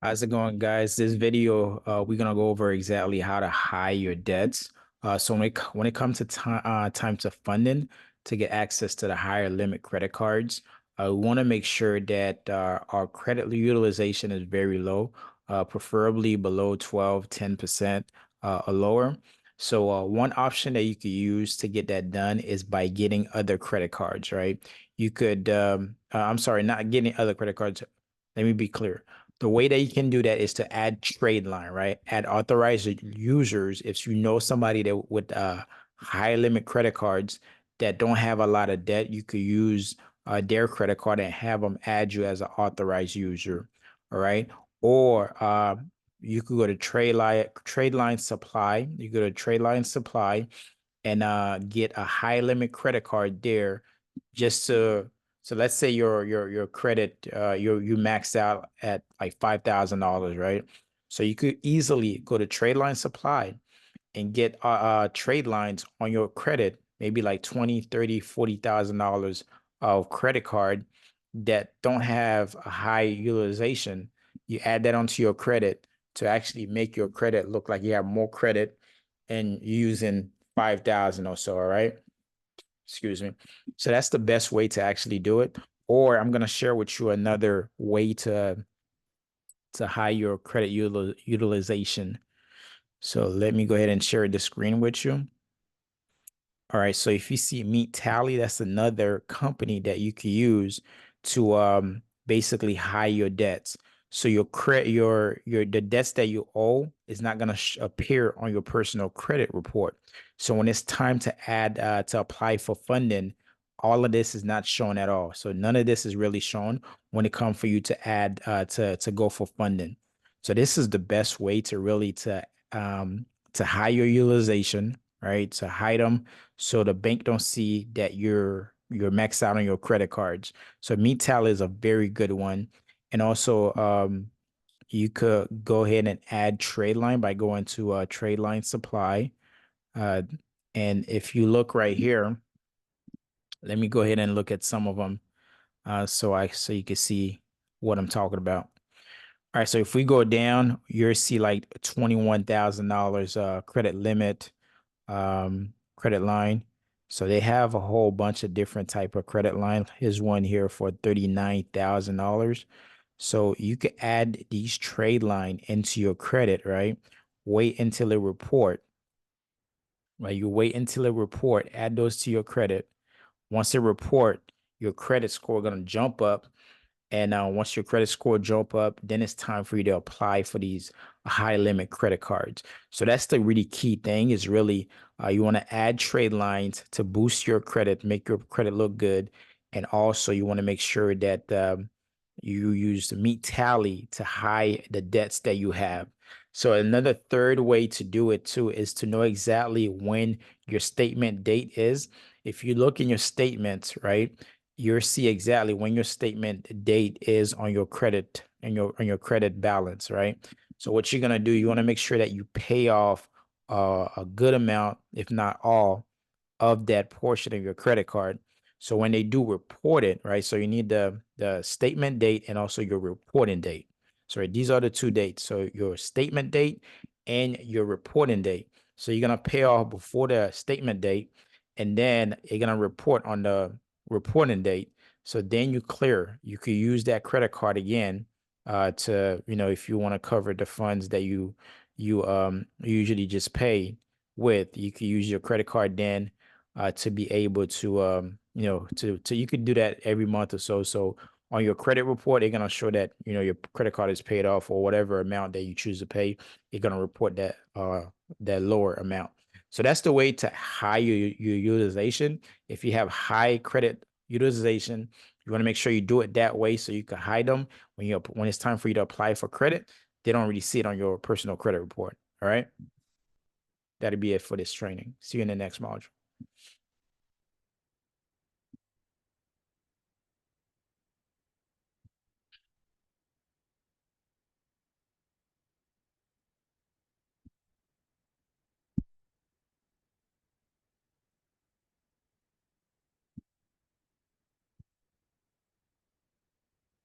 How's it going, guys? This video, we're gonna go over exactly how to hide your debts. So when it comes to time to funding to get access to the higher limit credit cards, we want to make sure that our credit utilization is very low, preferably below 12, 10% or lower. So one option that you could use to get that done is by getting other credit cards, right? You could, I'm sorry, not getting other credit cards. Let me be clear. The way that you can do that is to add trade line, right? Add authorized users. If you know somebody that with high limit credit cards that don't have a lot of debt, you could use their credit card and have them add you as an authorized user. All right. Or you could go to trade line supply. You go to trade line supply and get a high limit credit card there just to so let's say your credit you maxed out at like $5,000, right? So you could easily go to trade line supply and get trade lines on your credit, maybe like 20, 30, $40,000 of credit card that don't have a high utilization. You add that onto your credit to actually make your credit look like you have more credit and using 5,000 or so, all right? Excuse me. So that's the best way to actually do it. Or I'm going to share with you another way to hide your credit utilization. So let me go ahead and share the screen with you. All right, so if you see Meet Tally, that's another company that you can use to basically hide your debts. So your credit, your the debts that you owe is not gonna appear on your personal credit report. So when it's time to add to apply for funding, all of this is not shown at all. So none of this is really shown when it comes for you to add to go for funding. So this is the best way to really to hide your utilization, right? To hide them so the bank don't see that you're maxed out on your credit cards. So MeTal is a very good one. And also you could go ahead and add trade line by going to trade line supply. Uh, and if you look right here, let me go ahead and look at some of them so you can see what I'm talking about. All right, so if we go down, you'll see like $21,000 credit limit, credit line. So they have a whole bunch of different type of credit line. Here's one here for $39,000. So you could add these trade line into your credit, right? Wait until it report, right? You wait until it report, add those to your credit. Once it report, your credit score gonna jump up, and once your credit score jump up, then it's time for you to apply for these high limit credit cards. So that's the really key thing is really you want to add trade lines to boost your credit, make your credit look good. And also you want to make sure that you use the Meet Tally to hide the debts that you have. So another third way to do it too is to know exactly when your statement date is. If you look in your statements, right? You'll see exactly when your statement date is on your credit and your credit balance, right? So what you're gonna do, you want to make sure that you pay off a good amount, if not all, of that portion of your credit card. So when they do report it, right? So you need the statement date and also your reporting date. So these are the two dates. So your statement date and your reporting date. So you're gonna pay off before the statement date, and then you're gonna report on the reporting date. So then you clear. You could use that credit card again to if you want to cover the funds that you usually just pay with. You could use your credit card then to be able to to you could do that every month or so. So on your credit report, they're gonna show that your credit card is paid off or whatever amount that you choose to pay. You're gonna report that lower amount. So that's the way to high your utilization. If you have high credit utilization, you want to make sure you do it that way so you can hide them when it's time for you to apply for credit. They don't really see it on your personal credit report. All right. That'll be it for this training. See you in the next module.